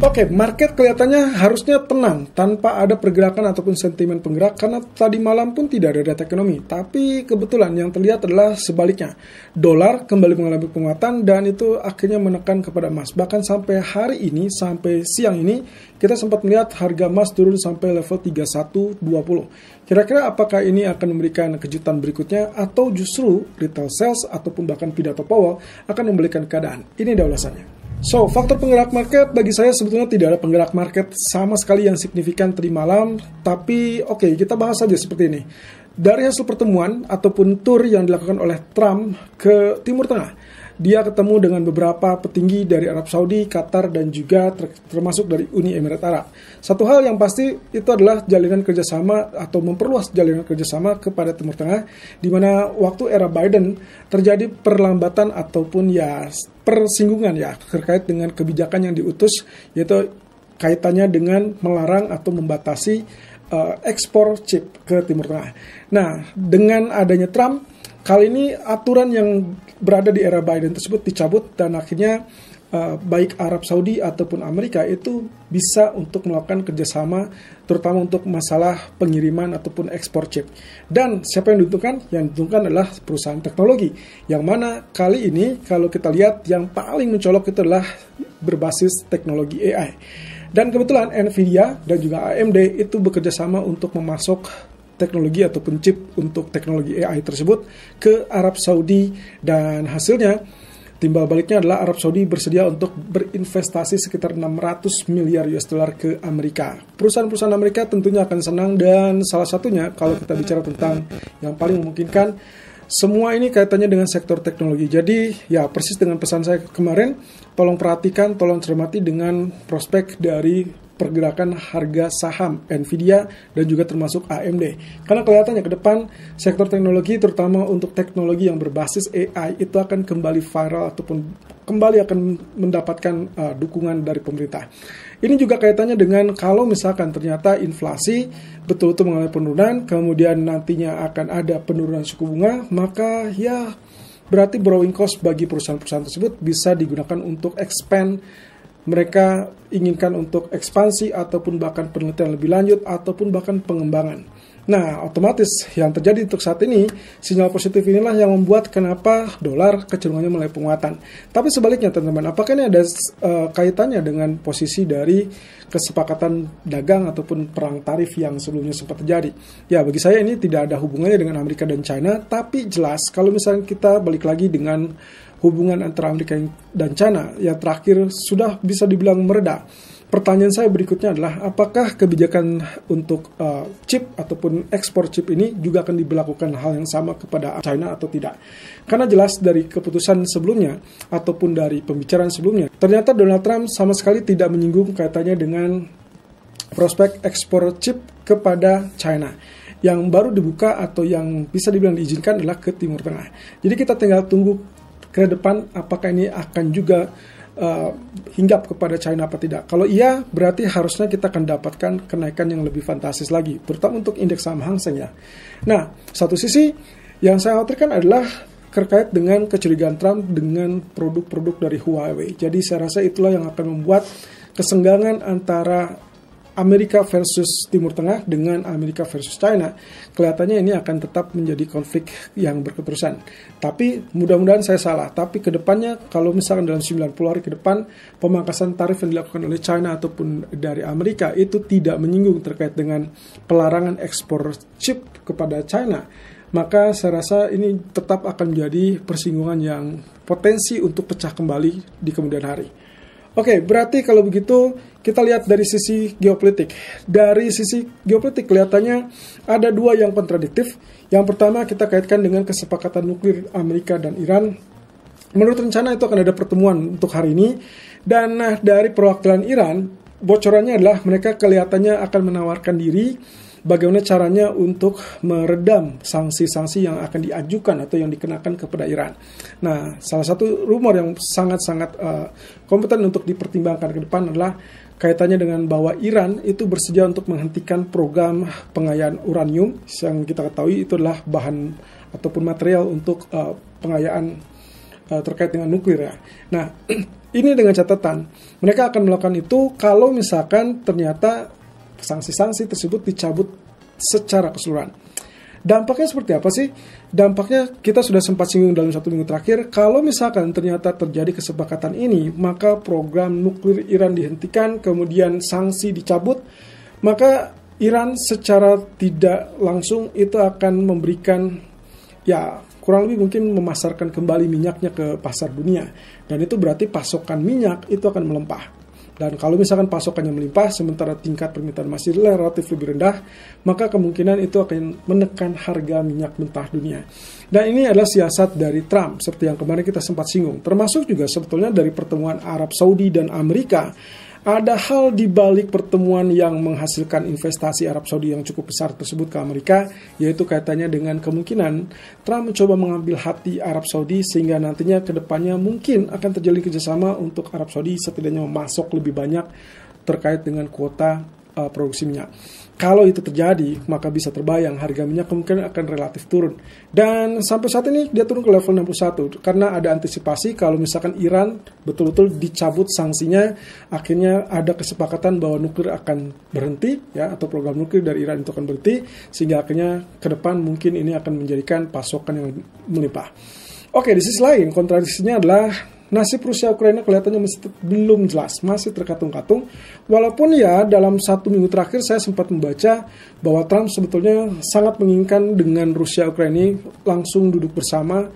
Oke, market kelihatannya harusnya tenang tanpa ada pergerakan ataupun sentimen penggerak karena tadi malam pun tidak ada data ekonomi. Tapi kebetulan yang terlihat adalah sebaliknya. Dolar kembali mengalami penguatan dan itu akhirnya menekan kepada emas. Bahkan sampai hari ini, sampai siang ini, kita sempat melihat harga emas turun sampai level 3120. Kira-kira apakah ini akan memberikan kejutan berikutnya atau justru retail sales ataupun bahkan pidato Powell akan membalikan keadaan? Ini dia ulasannya. So, faktor penggerak market bagi saya sebetulnya tidak ada penggerak market sama sekali yang signifikan tadi malam. Tapi oke, kita bahas saja seperti ini. Dari hasil pertemuan ataupun tour yang dilakukan oleh Trump ke Timur Tengah, dia ketemu dengan beberapa petinggi dari Arab Saudi, Qatar, dan juga termasuk dari Uni Emirat Arab. Satu hal yang pasti itu adalah jalinan kerjasama atau memperluas jalinan kerjasama kepada Timur Tengah, di mana waktu era Biden terjadi perlambatan ataupun ya persinggungan ya terkait dengan kebijakan yang diutus, yaitu kaitannya dengan melarang atau membatasi ekspor chip ke Timur Tengah. Nah, dengan adanya Trump, kali ini aturan yang berada di era Biden tersebut dicabut dan akhirnya baik Arab Saudi ataupun Amerika itu bisa untuk melakukan kerjasama terutama untuk masalah pengiriman ataupun ekspor chip. Dan siapa yang diuntungkan? Yang diuntungkan adalah perusahaan teknologi. Yang mana kali ini kalau kita lihat yang paling mencolok itu adalah berbasis teknologi AI. Dan kebetulan Nvidia dan juga AMD itu bekerja sama untuk memasok teknologi ataupun chip untuk teknologi AI tersebut ke Arab Saudi, dan hasilnya timbal baliknya adalah Arab Saudi bersedia untuk berinvestasi sekitar 600 miliar US dollar ke Amerika. Perusahaan-perusahaan Amerika tentunya akan senang, dan salah satunya kalau kita bicara tentang yang paling memungkinkan, semua ini kaitannya dengan sektor teknologi. Jadi ya persis dengan pesan saya kemarin, tolong perhatikan, tolong cermati dengan prospek dari pergerakan harga saham Nvidia dan juga termasuk AMD. Karena kelihatannya ke depan sektor teknologi terutama untuk teknologi yang berbasis AI itu akan kembali viral ataupun kembali akan mendapatkan dukungan dari pemerintah. Ini juga kaitannya dengan kalau misalkan ternyata inflasi betul-betul mengalami penurunan, kemudian nantinya akan ada penurunan suku bunga, maka ya berarti borrowing cost bagi perusahaan-perusahaan tersebut bisa digunakan untuk expand. Mereka inginkan untuk ekspansi ataupun bahkan penelitian lebih lanjut ataupun bahkan pengembangan. Nah, otomatis yang terjadi untuk saat ini, sinyal positif inilah yang membuat kenapa dolar kecenderungannya mulai penguatan. Tapi sebaliknya teman-teman, apakah ini ada kaitannya dengan posisi dari kesepakatan dagang ataupun perang tarif yang sebelumnya sempat terjadi? Ya, bagi saya ini tidak ada hubungannya dengan Amerika dan China, tapi jelas kalau misalnya kita balik lagi dengan hubungan antara Amerika dan China yang terakhir sudah bisa dibilang mereda. Pertanyaan saya berikutnya adalah apakah kebijakan untuk chip ataupun ekspor chip ini juga akan diberlakukan hal yang sama kepada China atau tidak? Karena jelas dari keputusan sebelumnya ataupun dari pembicaraan sebelumnya, ternyata Donald Trump sama sekali tidak menyinggung kaitannya dengan prospek ekspor chip kepada China. Yang baru dibuka atau yang bisa dibilang diizinkan adalah ke Timur Tengah. Jadi kita tinggal tunggu ke depan apakah ini akan juga hinggap kepada China apa tidak. Kalau iya, berarti harusnya kita akan dapatkan kenaikan yang lebih fantastis lagi, terutama untuk indeks saham Hang Seng ya. Nah, satu sisi yang saya khawatirkan adalah terkait dengan kecurigaan Trump dengan produk-produk dari Huawei. Jadi saya rasa itulah yang akan membuat kesenggangan antara Amerika versus Timur Tengah dengan Amerika versus China. Kelihatannya ini akan tetap menjadi konflik yang berketerusan. Tapi mudah-mudahan saya salah. Tapi ke depannya kalau misalkan dalam 90 hari ke depan pemangkasan tarif yang dilakukan oleh China ataupun dari Amerika itu tidak menyinggung terkait dengan pelarangan ekspor chip kepada China, maka saya rasa ini tetap akan menjadi persinggungan yang potensi untuk pecah kembali di kemudian hari. Oke, berarti kalau begitu kita lihat dari sisi geopolitik. Dari sisi geopolitik kelihatannya ada dua yang kontradiktif. Yang pertama kita kaitkan dengan kesepakatan nuklir Amerika dan Iran. Menurut rencana itu akan ada pertemuan untuk hari ini. Dan dari perwakilan Iran, bocorannya adalah mereka kelihatannya akan menawarkan diri bagaimana caranya untuk meredam sanksi-sanksi yang akan diajukan atau yang dikenakan kepada Iran. Nah, salah satu rumor yang sangat-sangat kompeten untuk dipertimbangkan ke depan adalah kaitannya dengan bahwa Iran itu bersedia untuk menghentikan program pengayaan uranium yang kita ketahui itu adalah bahan ataupun material untuk pengayaan terkait dengan nuklir ya. Nah, ini dengan catatan mereka akan melakukan itu kalau misalkan ternyata sanksi-sanksi tersebut dicabut secara keseluruhan. Dampaknya seperti apa sih? Dampaknya kita sudah sempat singgung dalam 1 minggu terakhir. Kalau misalkan ternyata terjadi kesepakatan ini, maka program nuklir Iran dihentikan, kemudian sanksi dicabut, maka Iran secara tidak langsung itu akan memberikan, ya kurang lebih mungkin memasarkan kembali minyaknya ke pasar dunia. Dan itu berarti pasokan minyak itu akan melempah. Dan kalau misalkan pasokannya melimpah, sementara tingkat permintaan masih relatif lebih rendah, maka kemungkinan itu akan menekan harga minyak mentah dunia. Dan ini adalah siasat dari Trump, seperti yang kemarin kita sempat singgung. Termasuk juga sebetulnya dari pertemuan Arab Saudi dan Amerika. Ada hal di balik pertemuan yang menghasilkan investasi Arab Saudi yang cukup besar tersebut ke Amerika, yaitu kaitannya dengan kemungkinan Trump mencoba mengambil hati Arab Saudi sehingga nantinya ke depannya mungkin akan terjalin kerjasama untuk Arab Saudi setidaknya memasok lebih banyak terkait dengan kuota produksi minyak. Kalau itu terjadi, maka bisa terbayang harga minyak kemungkinan akan relatif turun. Dan sampai saat ini dia turun ke level 61 karena ada antisipasi kalau misalkan Iran betul-betul dicabut sanksinya, akhirnya ada kesepakatan bahwa nuklir akan berhenti ya, atau program nuklir dari Iran itu akan berhenti, sehingga akhirnya ke depan mungkin ini akan menjadikan pasokan yang melimpah. Oke, di sisi lain kontradiksinya adalah nasib Rusia Ukraina kelihatannya masih belum jelas, masih terkatung-katung. Walaupun ya dalam 1 minggu terakhir saya sempat membaca bahwa Trump sebetulnya sangat menginginkan dengan Rusia Ukraina langsung duduk bersama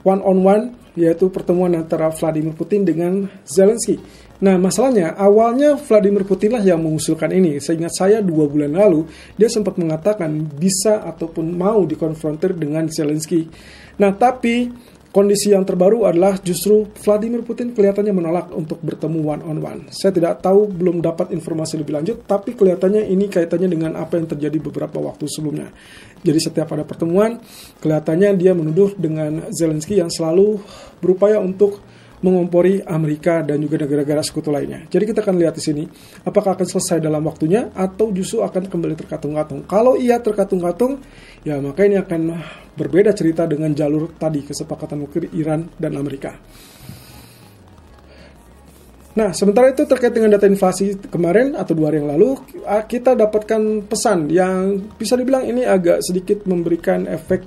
one on one, yaitu pertemuan antara Vladimir Putin dengan Zelensky. Nah masalahnya awalnya Vladimir Putin lah yang mengusulkan ini. Seingat saya 2 bulan lalu dia sempat mengatakan bisa ataupun mau dikonfrontir dengan Zelensky. Nah tapi kondisi yang terbaru adalah justru Vladimir Putin kelihatannya menolak untuk bertemu one on one. Saya tidak tahu, belum dapat informasi lebih lanjut, tapi kelihatannya ini kaitannya dengan apa yang terjadi beberapa waktu sebelumnya. Jadi setiap ada pertemuan, kelihatannya dia menuduh dengan Zelensky yang selalu berupaya untuk mengompori Amerika dan juga negara-negara sekutu lainnya. Jadi kita akan lihat di sini, apakah akan selesai dalam waktunya atau justru akan kembali terkatung-katung. Kalau ia terkatung-katung, ya maka ini akan berbeda cerita dengan jalur tadi, kesepakatan nuklir Iran dan Amerika. Nah, sementara itu terkait dengan data inflasi kemarin atau 2 hari yang lalu, kita dapatkan pesan yang bisa dibilang ini agak sedikit memberikan efek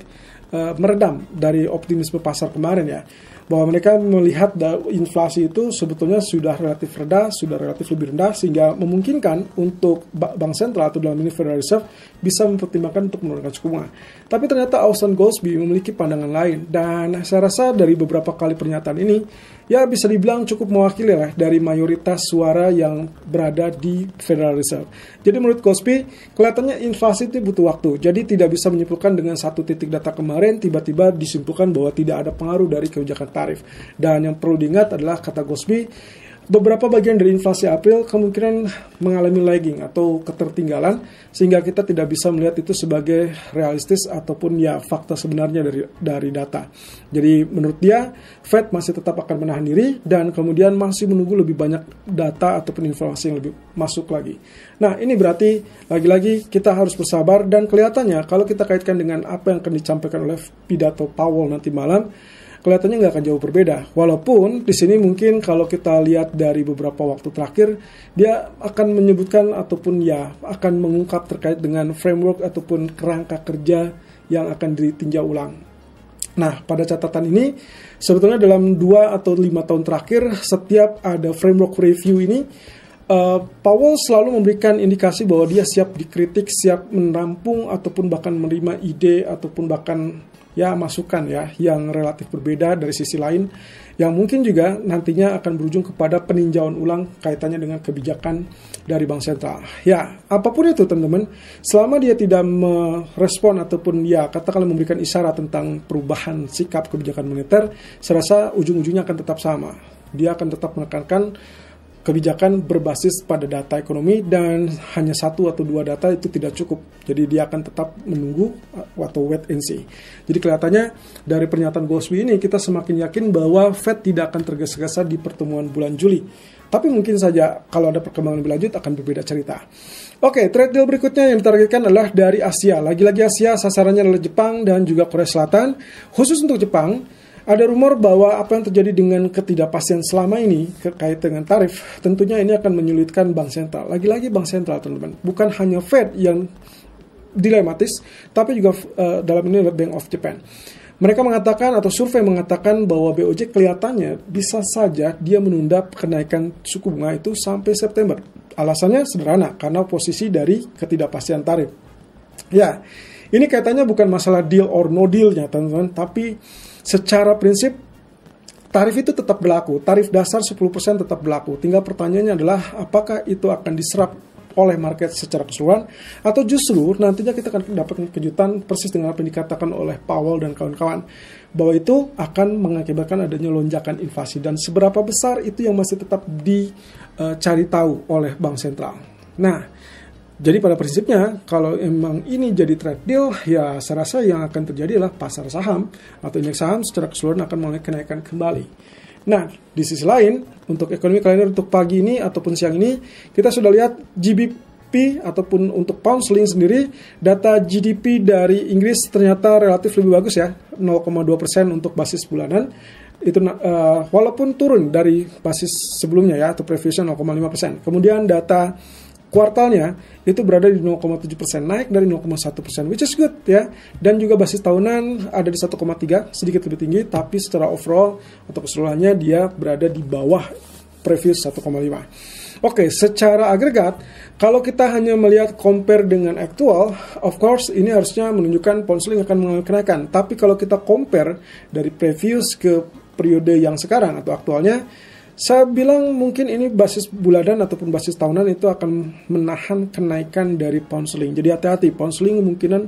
meredam dari optimisme pasar kemarin ya. Bahwa mereka melihat inflasi itu sebetulnya sudah relatif rendah, sudah relatif lebih rendah, sehingga memungkinkan untuk bank sentral atau dalam ini Federal Reserve bisa mempertimbangkan untuk menurunkan suku bunga. Tapi ternyata Austan Goolsbee memiliki pandangan lain, dan saya rasa dari beberapa kali pernyataan ini, ya bisa dibilang cukup mewakili lah dari mayoritas suara yang berada di Federal Reserve. Jadi menurut Goolsbee, kelihatannya inflasi itu butuh waktu, jadi tidak bisa menyimpulkan dengan satu titik data kemarin, tiba-tiba disimpulkan bahwa tidak ada pengaruh dari kebijakan tarif. Dan yang perlu diingat adalah, kata Goolsbee, beberapa bagian dari inflasi April kemungkinan mengalami lagging atau ketertinggalan, sehingga kita tidak bisa melihat itu sebagai realistis ataupun ya fakta sebenarnya dari data. Jadi menurut dia, Fed masih tetap akan menahan diri dan kemudian masih menunggu lebih banyak data ataupun informasi yang lebih masuk lagi. Nah ini berarti lagi-lagi kita harus bersabar, dan kelihatannya kalau kita kaitkan dengan apa yang akan disampaikan oleh pidato Powell nanti malam, kelihatannya nggak akan jauh berbeda. Walaupun di sini mungkin kalau kita lihat dari beberapa waktu terakhir, dia akan menyebutkan ataupun ya akan mengungkap terkait dengan framework ataupun kerangka kerja yang akan ditinjau ulang. Nah, pada catatan ini, sebetulnya dalam 2 atau 5 tahun terakhir, setiap ada framework review ini, Powell selalu memberikan indikasi bahwa dia siap dikritik, siap menampung ataupun bahkan menerima ide ataupun bahkan ya masukan ya yang relatif berbeda dari sisi lain, yang mungkin juga nantinya akan berujung kepada peninjauan ulang kaitannya dengan kebijakan dari bank sentral. Ya, apapun itu teman-teman, selama dia tidak merespon ataupun ya katakanlah memberikan isyarat tentang perubahan sikap kebijakan moneter, saya rasa ujung-ujungnya akan tetap sama. Dia akan tetap menekankan kebijakan berbasis pada data ekonomi, dan hanya 1 atau 2 data itu tidak cukup. Jadi dia akan tetap menunggu atau wait and see. Jadi kelihatannya dari pernyataan Goolsbee ini kita semakin yakin bahwa Fed tidak akan tergesa-gesa di pertemuan bulan Juli. Tapi mungkin saja kalau ada perkembangan lebih lanjut akan berbeda cerita. Oke, trade deal berikutnya yang ditargetkan adalah dari Asia. Lagi-lagi Asia, sasarannya adalah Jepang dan juga Korea Selatan. Khusus untuk Jepang, Ada rumor bahwa apa yang terjadi dengan ketidakpastian selama ini terkait dengan tarif, tentunya ini akan menyulitkan bank sentral. Lagi-lagi bank sentral, teman-teman. Bukan hanya Fed yang dilematis, tapi juga dalam ini adalah Bank of Japan. Mereka mengatakan, atau survei mengatakan bahwa BOJ kelihatannya bisa saja dia menunda kenaikan suku bunga itu sampai September. Alasannya sederhana, karena posisi dari ketidakpastian tarif. Ya, ini kaitannya bukan masalah deal or no deal-nya, teman-teman, tapi secara prinsip tarif itu tetap berlaku. Tarif dasar 10% tetap berlaku. Tinggal pertanyaannya adalah apakah itu akan diserap oleh market secara keseluruhan, atau justru nantinya kita akan dapat kejutan persis dengan apa yang dikatakan oleh Powell dan kawan-kawan, bahwa itu akan mengakibatkan adanya lonjakan inflasi, dan seberapa besar itu yang masih tetap dicari tahu oleh bank sentral. Nah, jadi pada prinsipnya kalau emang ini jadi trade deal, ya saya rasa yang akan terjadi adalah pasar saham atau indeks saham secara keseluruhan akan mulai kenaikan kembali. Nah, di sisi lain, untuk ekonomi kalender untuk pagi ini ataupun siang ini, kita sudah lihat GBP ataupun untuk pound sterling sendiri, data GDP dari Inggris ternyata relatif lebih bagus ya, 0,2% untuk basis bulanan. Itu walaupun turun dari basis sebelumnya ya, atau previousnya 0,5%. Kemudian data kuartalnya itu berada di 0,7%, naik dari 0,1%, which is good ya. Dan juga basis tahunan ada di 1,3, sedikit lebih tinggi, tapi secara overall atau keseluruhannya dia berada di bawah previous 1,5. Oke, secara agregat, kalau kita hanya melihat compare dengan aktual, of course ini harusnya menunjukkan pound sterling akan mengalami kenaikan. Tapi kalau kita compare dari previous ke periode yang sekarang atau aktualnya, saya bilang mungkin ini basis bulanan ataupun basis tahunan itu akan menahan kenaikan dari pound sterling. Jadi hati-hati, pound sterling kemungkinan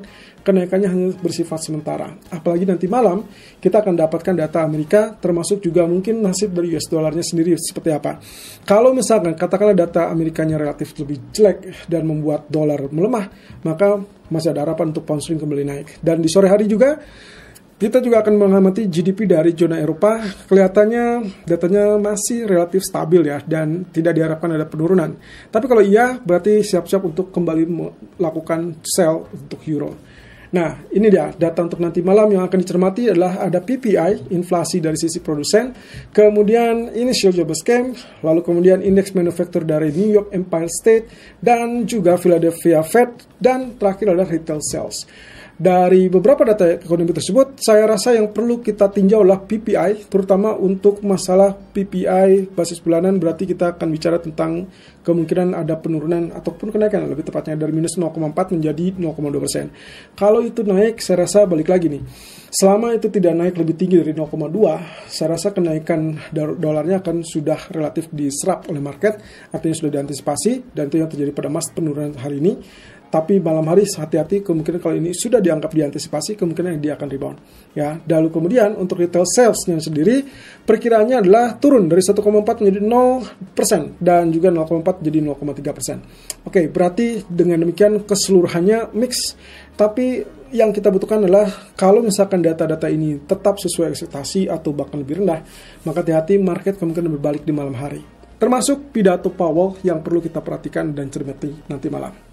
kenaikannya hanya bersifat sementara. Apalagi nanti malam kita akan dapatkan data Amerika, termasuk juga mungkin nasib dari US dollarnya sendiri seperti apa. Kalau misalkan katakanlah data Amerikanya relatif lebih jelek dan membuat dolar melemah, maka masih ada harapan untuk pound sterling kembali naik. Dan di sore hari juga kita juga akan mengamati GDP dari zona Eropa. Kelihatannya datanya masih relatif stabil ya, dan tidak diharapkan ada penurunan. Tapi kalau iya, berarti siap-siap untuk kembali melakukan sell untuk euro. Nah, ini dia data untuk nanti malam yang akan dicermati adalah ada PPI, inflasi dari sisi produsen, kemudian initial jobs claim, lalu kemudian indeks manufaktur dari New York Empire State, dan juga Philadelphia Fed, dan terakhir adalah retail sales. Dari beberapa data ekonomi tersebut, saya rasa yang perlu kita tinjau adalah PPI, terutama untuk masalah PPI basis bulanan, berarti kita akan bicara tentang kemungkinan ada penurunan ataupun kenaikan, lebih tepatnya dari minus 0,4 menjadi 0,2%. Kalau itu naik, saya rasa balik lagi nih. Selama itu tidak naik lebih tinggi dari 0,2, saya rasa kenaikan dolarnya akan sudah relatif diserap oleh market, artinya sudah diantisipasi, dan itu yang terjadi pada penurunan hari ini. Tapi malam hari hati-hati, kemungkinan kalau ini sudah dianggap diantisipasi, kemungkinan dia akan rebound. Ya, lalu kemudian untuk retail sales-nya sendiri, perkiraannya adalah turun dari 1,4 menjadi 0% dan juga 0,4 jadi 0,3%. Oke, berarti dengan demikian keseluruhannya mix. Tapi yang kita butuhkan adalah kalau misalkan data-data ini tetap sesuai ekspektasi atau bahkan lebih rendah, maka hati-hati market kemungkinan berbalik di malam hari. Termasuk pidato Powell yang perlu kita perhatikan dan cermati nanti malam.